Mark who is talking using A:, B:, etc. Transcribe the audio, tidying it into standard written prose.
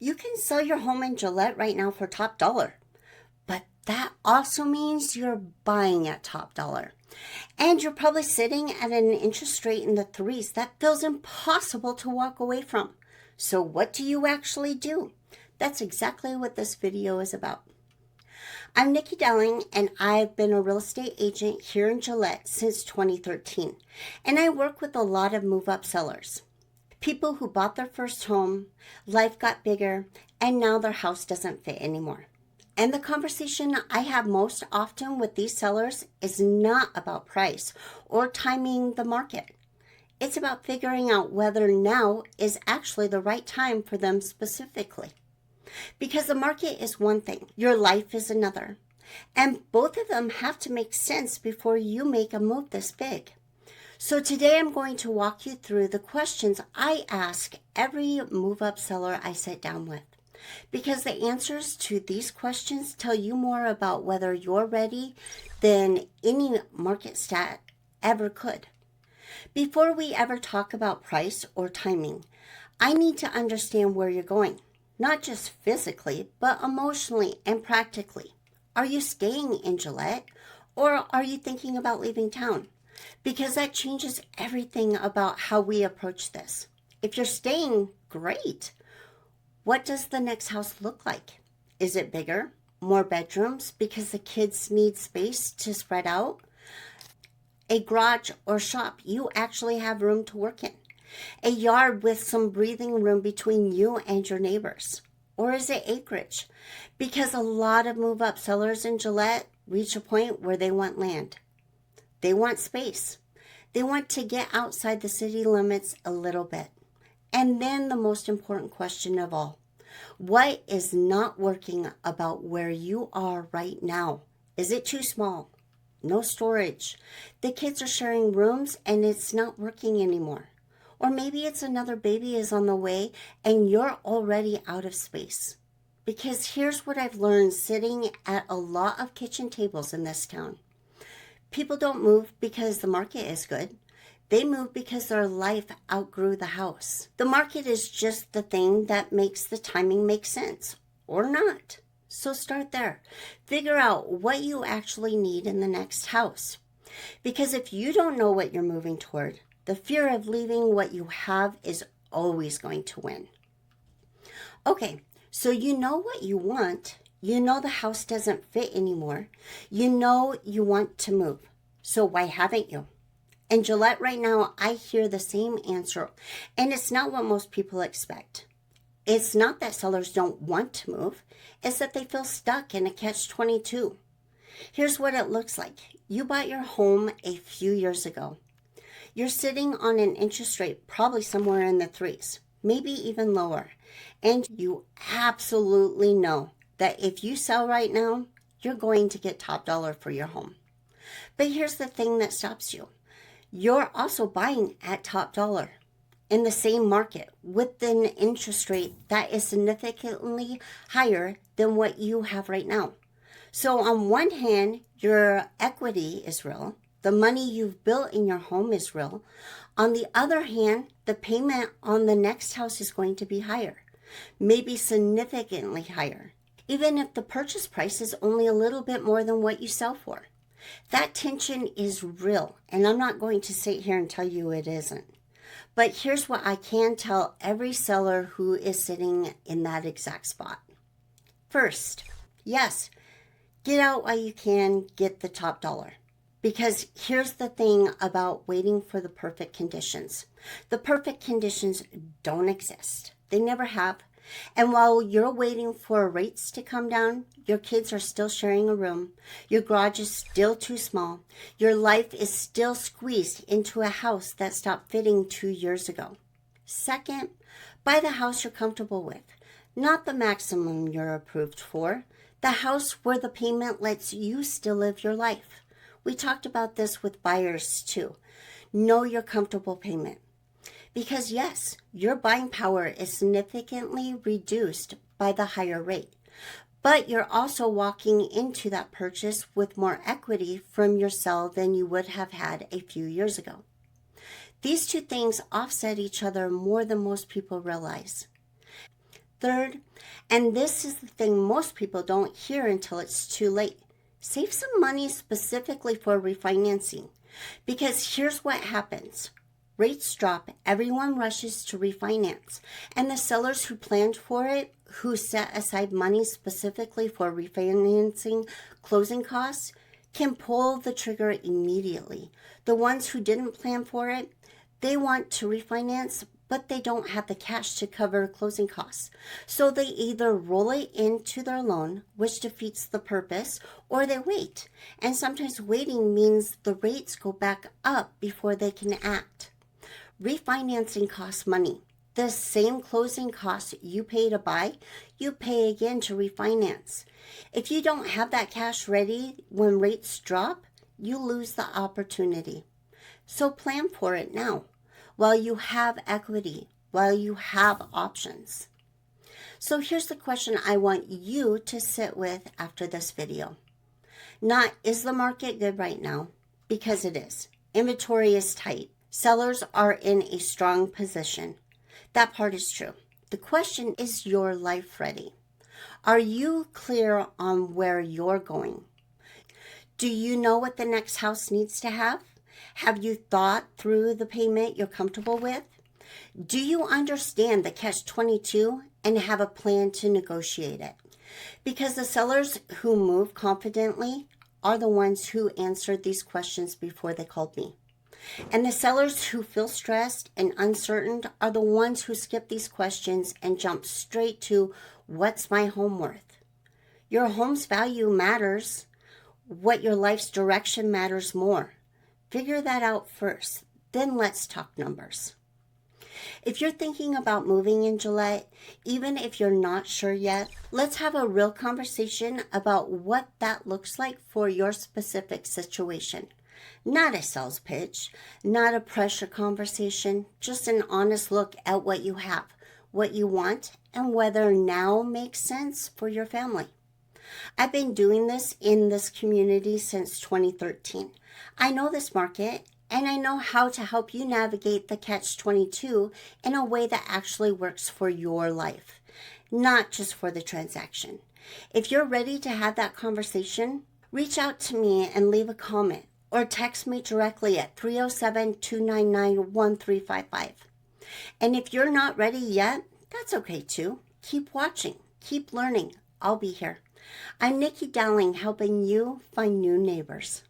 A: You can sell your home in Gillette right now for top dollar, but that also means you're buying at top dollar. And you're probably sitting at an interest rate in the threes that feels impossible to walk away from. So what do you actually do? That's exactly what this video is about. I'm Niki Dowling, and I've been a real estate agent here in Gillette since 2013. And I work with a lot of move-up sellers. People who bought their first home, life got bigger, and now their house doesn't fit anymore. And the conversation I have most often with these sellers is not about price or timing the market. It's about figuring out whether now is actually the right time for them specifically. Because the market is one thing, your life is another. And both of them have to make sense before you make a move this big. So today I'm going to walk you through the questions I ask every move-up seller I sit down with. Because the answers to these questions tell you more about whether you're ready than any market stat ever could. Before we ever talk about price or timing, I need to understand where you're going. Not just physically, but emotionally and practically. Are you staying in Gillette, or are you thinking about leaving town? Because that changes everything about how we approach this. If you're staying, great. What does the next house look like? Is it bigger? More bedrooms because the kids need space to spread out? A garage or shop you actually have room to work in? A yard with some breathing room between you and your neighbors? Or is it acreage? Because a lot of move-up sellers in Gillette reach a point where they want land. They want space. They want to get outside the city limits a little bit. And then the most important question of all, what is not working about where you are right now? Is it too small? No storage. The kids are sharing rooms and it's not working anymore. Or maybe it's another baby is on the way and you're already out of space. Because here's what I've learned sitting at a lot of kitchen tables in this town. People don't move because the market is good. They move because their life outgrew the house. The market is just the thing that makes the timing make sense, or not. So start there. Figure out what you actually need in the next house. Because if you don't know what you're moving toward, the fear of leaving what you have is always going to win. Okay, so you know what you want. You know the house doesn't fit anymore. You know you want to move. So why haven't you? In Gillette right now, I hear the same answer, and it's not what most people expect. It's not that sellers don't want to move. It's that they feel stuck in a Catch-22. Here's what it looks like. You bought your home a few years ago. You're sitting on an interest rate probably somewhere in the threes, maybe even lower. And you absolutely know that if you sell right now, you're going to get top dollar for your home. But here's the thing that stops you. You're also buying at top dollar in the same market with an interest rate that is significantly higher than what you have right now. So on one hand, your equity is real. The money you've built in your home is real. On the other hand, the payment on the next house is going to be higher, maybe significantly higher, even if the purchase price is only a little bit more than what you sell for. That tension is real, and I'm not going to sit here and tell you it isn't. But here's what I can tell every seller who is sitting in that exact spot. First, yes, get out while you can get the top dollar. Because here's the thing about waiting for the perfect conditions. The perfect conditions don't exist. They never have. And while you're waiting for rates to come down, your kids are still sharing a room. Your garage is still too small. Your life is still squeezed into a house that stopped fitting 2 years ago. Second, buy the house you're comfortable with, not the maximum you're approved for. The house where the payment lets you still live your life. We talked about this with buyers too. Know your comfortable payment. Because yes, your buying power is significantly reduced by the higher rate, but you're also walking into that purchase with more equity from your sell than you would have had a few years ago. These two things offset each other more than most people realize. Third, And this is the thing most people don't hear until it's too late. Save some money specifically for refinancing. Because here's what happens. Rates drop, everyone rushes to refinance, and the sellers who planned for it, who set aside money specifically for refinancing closing costs, can pull the trigger immediately. The ones who didn't plan for it, they want to refinance, but they don't have the cash to cover closing costs. So they either roll it into their loan, which defeats the purpose, or they wait. And sometimes waiting means the rates go back up before they can act. Refinancing costs money. The same closing costs you pay to buy, you pay again to refinance. If you don't have that cash ready when rates drop, you lose the opportunity. So plan for it now, while you have equity, while you have options. So here's the question I want you to sit with after this video. Not, is the market good right now? Because it is. Inventory is tight. Sellers are in a strong position. That part is true. The question is your life ready? Are you clear on where you're going? Do you know what the next house needs to have? Have you thought through the payment you're comfortable with? Do you understand the Catch-22 and have a plan to negotiate it? Because the sellers who move confidently are the ones who answered these questions before they called me. And the sellers who feel stressed and uncertain are the ones who skip these questions and jump straight to, what's my home worth? Your home's value matters. What your life's direction matters more. Figure that out first. Then let's talk numbers. If you're thinking about moving in Gillette, even if you're not sure yet, let's have a real conversation about what that looks like for your specific situation. Not a sales pitch, not a pressure conversation, just an honest look at what you have, what you want, and whether now makes sense for your family. I've been doing this in this community since 2013. I know this market, and I know how to help you navigate the Catch-22 in a way that actually works for your life, not just for the transaction. If you're ready to have that conversation, reach out to me and leave a comment, or text me directly at 307-299-1355. And if you're not ready yet, that's okay too. Keep watching, keep learning. I'll be here. I'm Niki Dowling, helping you find new neighbors.